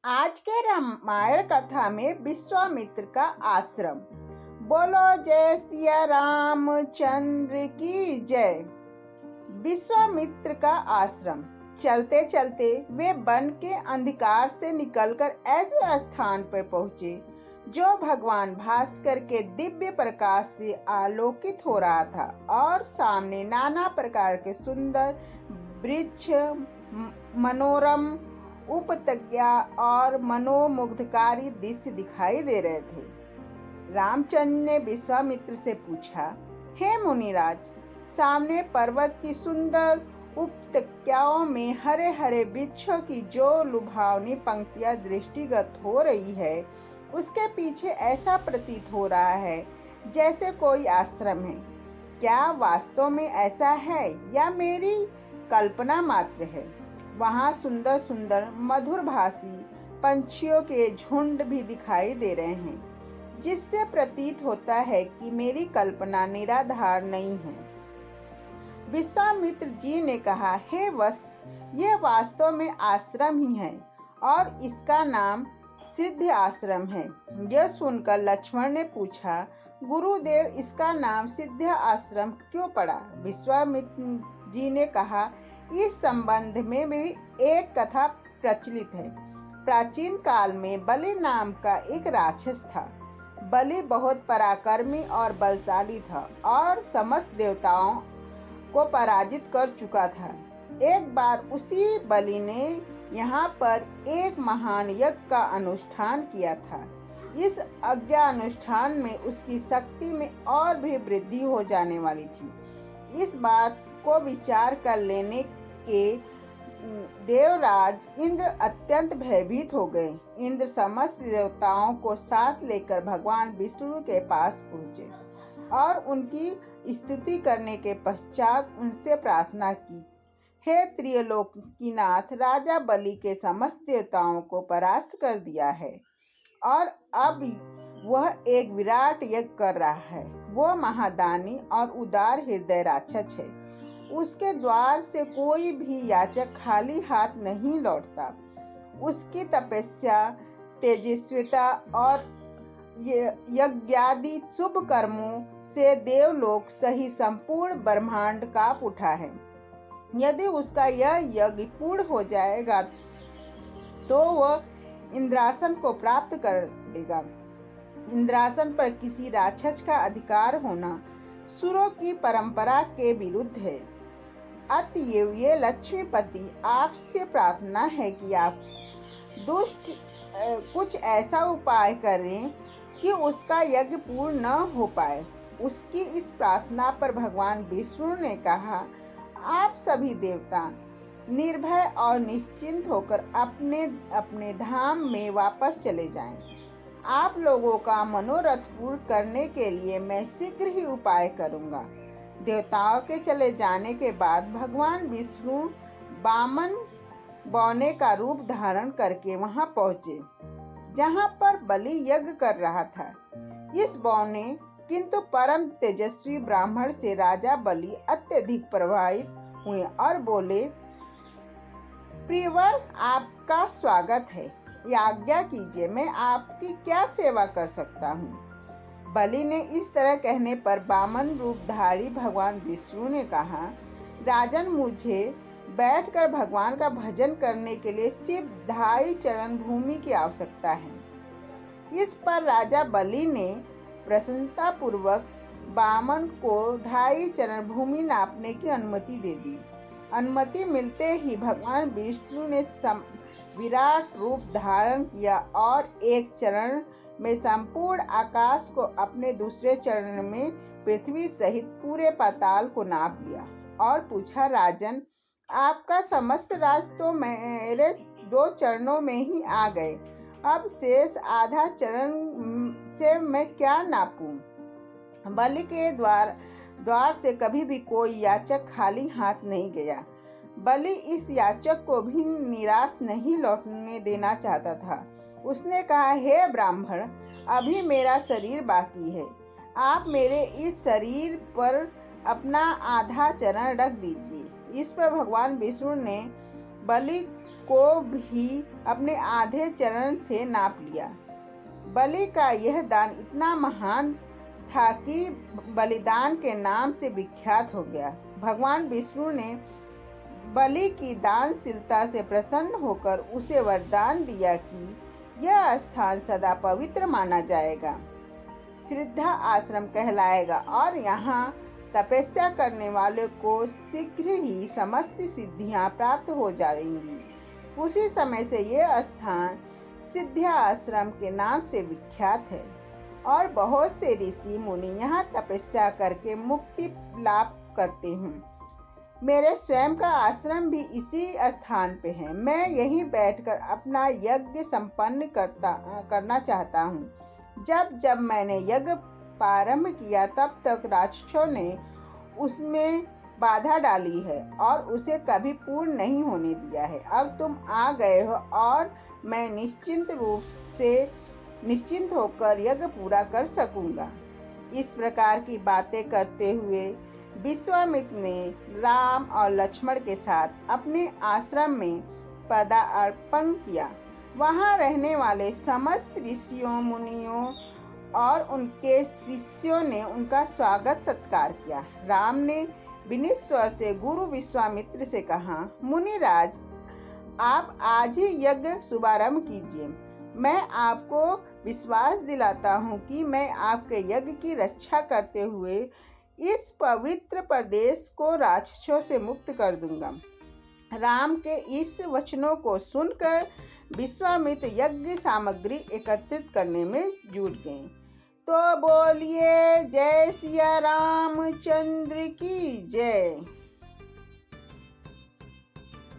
आज के रामायण कथा में विश्वामित्र का आश्रम। बोलो जय सिया रामचंद्र की जय। विश्वामित्र का आश्रम। चलते चलते वे वन के अंधकार से निकलकर ऐसे स्थान पर पहुंचे जो भगवान भास्कर के दिव्य प्रकाश से आलोकित हो रहा था और सामने नाना प्रकार के सुंदर वृक्ष, मनोरम उपत्यका और मनोमुग्धकारी दृश्य दिखाई दे रहे थे। रामचंद्र ने विश्वामित्र से पूछा, हे मुनिराज, सामने पर्वत की सुंदर उपत्यकाओं में हरे हरे वृक्षों की जो लुभावनी पंक्तियां दृष्टिगत हो रही है, उसके पीछे ऐसा प्रतीत हो रहा है जैसे कोई आश्रम है। क्या वास्तव में ऐसा है या मेरी कल्पना मात्र है? वहाँ सुंदर सुंदर मधुर भाषी पंछियों के झुंड भी दिखाई दे रहे हैं, जिससे प्रतीत होता है कि मेरी कल्पना निराधार नहीं है। विश्वामित्र जी ने कहा, हे वत्स, यह वास्तव में आश्रम ही है और इसका नाम सिद्ध आश्रम है। यह सुनकर लक्ष्मण ने पूछा, गुरुदेव, इसका नाम सिद्ध आश्रम क्यों पड़ा? विश्वामित्र जी ने कहा, इस संबंध में भी एक कथा प्रचलित है। प्राचीन काल में बलि नाम का एक राक्षस था। बलि बहुत पराक्रमी और बलशाली था और समस्त देवताओं को पराजित कर चुका था। एक बार उसी बलि ने यहाँ पर एक महान यज्ञ का अनुष्ठान किया था। इस यज्ञ अनुष्ठान में उसकी शक्ति में और भी वृद्धि हो जाने वाली थी। इस बात को विचार कर लेने के देवराज इंद्र अत्यंत भयभीत हो गए। इंद्र समस्त देवताओं को साथ लेकर भगवान विष्णु के पास पहुँचे और उनकी स्तुति करने के पश्चात उनसे प्रार्थना की, हे त्रिलोकीनाथ, राजा बलि के समस्त देवताओं को परास्त कर दिया है और अब वह एक विराट यज्ञ कर रहा है। वो महादानी और उदार हृदय राक्षस है। उसके द्वार से कोई भी याचक खाली हाथ नहीं लौटता। उसकी तपस्या, तेजस्विता और यज्ञादि शुभ कर्मों से देवलोक सही संपूर्ण ब्रह्मांड कांप उठा है। यदि उसका यह यज्ञ पूर्ण हो जाएगा तो वह इंद्रासन को प्राप्त कर लेगा। इंद्रासन पर किसी राक्षस का अधिकार होना सुरों की परंपरा के विरुद्ध है। अतएव ये लक्ष्मीपति, आपसे प्रार्थना है कि आप दुष्ट कुछ ऐसा उपाय करें कि उसका यज्ञ पूर्ण न हो पाए। उसकी इस प्रार्थना पर भगवान विष्णु ने कहा, आप सभी देवता निर्भय और निश्चिंत होकर अपने अपने धाम में वापस चले जाएं। आप लोगों का मनोरथ पूर्ण करने के लिए मैं शीघ्र ही उपाय करूंगा। देवताओं के चले जाने के बाद भगवान विष्णु वामन बौने का रूप धारण करके वहां पहुंचे जहां पर बलि यज्ञ कर रहा था। इस बौने किंतु परम तेजस्वी ब्राह्मण से राजा बलि अत्यधिक प्रभावित हुए और बोले, प्रियवर, आपका स्वागत है। आज्ञा कीजिए, मैं आपकी क्या सेवा कर सकता हूँ? बलि ने इस तरह कहने पर वामन रूपधारी भगवान विष्णु ने कहा, राजन, मुझे बैठकर भगवान का भजन करने के लिए सिर्फ 2.5 चरण भूमि की आवश्यकता है। इस पर राजा बलि ने प्रसन्नता पूर्वक वामन को 2.5 चरण भूमि नापने की अनुमति दे दी। अनुमति मिलते ही भगवान विष्णु ने विराट रूप धारण किया और एक चरण में संपूर्ण आकाश को, अपने दूसरे चरण में पृथ्वी सहित पूरे पाताल को नाप लिया और पूछा, राजन, आपका समस्त राज तो मेरे 2 चरणों में ही आ गए। अब शेष आधा चरण से मैं क्या नापूं? बलि के द्वार से कभी भी कोई याचक खाली हाथ नहीं गया। बलि इस याचक को भी निराश नहीं लौटने देना चाहता था। उसने कहा, हे ब्राह्मण, अभी मेरा शरीर बाकी है। आप मेरे इस शरीर पर अपना आधा चरण रख दीजिए। इस पर भगवान विष्णु ने बलि को भी अपने आधे चरण से नाप लिया। बलि का यह दान इतना महान था कि बलिदान के नाम से विख्यात हो गया। भगवान विष्णु ने बलि की दानशीलता से प्रसन्न होकर उसे वरदान दिया कि यह स्थान सदा पवित्र माना जाएगा, श्रद्धा आश्रम कहलाएगा और यहाँ तपस्या करने वाले को शीघ्र ही समस्त सिद्धियां प्राप्त हो जाएंगी। उसी समय से यह स्थान सिद्धा आश्रम के नाम से विख्यात है और बहुत से ऋषि मुनि यहाँ तपस्या करके मुक्ति लाभ करते हैं। मेरे स्वयं का आश्रम भी इसी स्थान पे है। मैं यहीं बैठकर अपना यज्ञ संपन्न करना चाहता हूँ। जब जब मैंने यज्ञ प्रारंभ किया तब तक राक्षसों ने उसमें बाधा डाली है और उसे कभी पूर्ण नहीं होने दिया है। अब तुम आ गए हो और मैं निश्चिंत होकर यज्ञ पूरा कर सकूंगा। इस प्रकार की बातें करते हुए विश्वामित्र ने राम और लक्ष्मण के साथ अपने आश्रम में पदार्पण किया। वहां रहने वाले समस्त ऋषियों, मुनियों और उनके शिष्यों ने उनका स्वागत सत्कार किया। राम ने विनीत स्वर से गुरु विश्वामित्र से कहा, मुनिराज, आप आज ही यज्ञ शुभारंभ कीजिए। मैं आपको विश्वास दिलाता हूँ कि मैं आपके यज्ञ की रक्षा करते हुए इस पवित्र प्रदेश को राक्षसों से मुक्त कर दूंगा। राम के इस वचनों को सुनकर विश्वामित्र यज्ञ सामग्री एकत्रित करने में जुट गए। तो बोलिए जय सिया रामचंद्र की जय।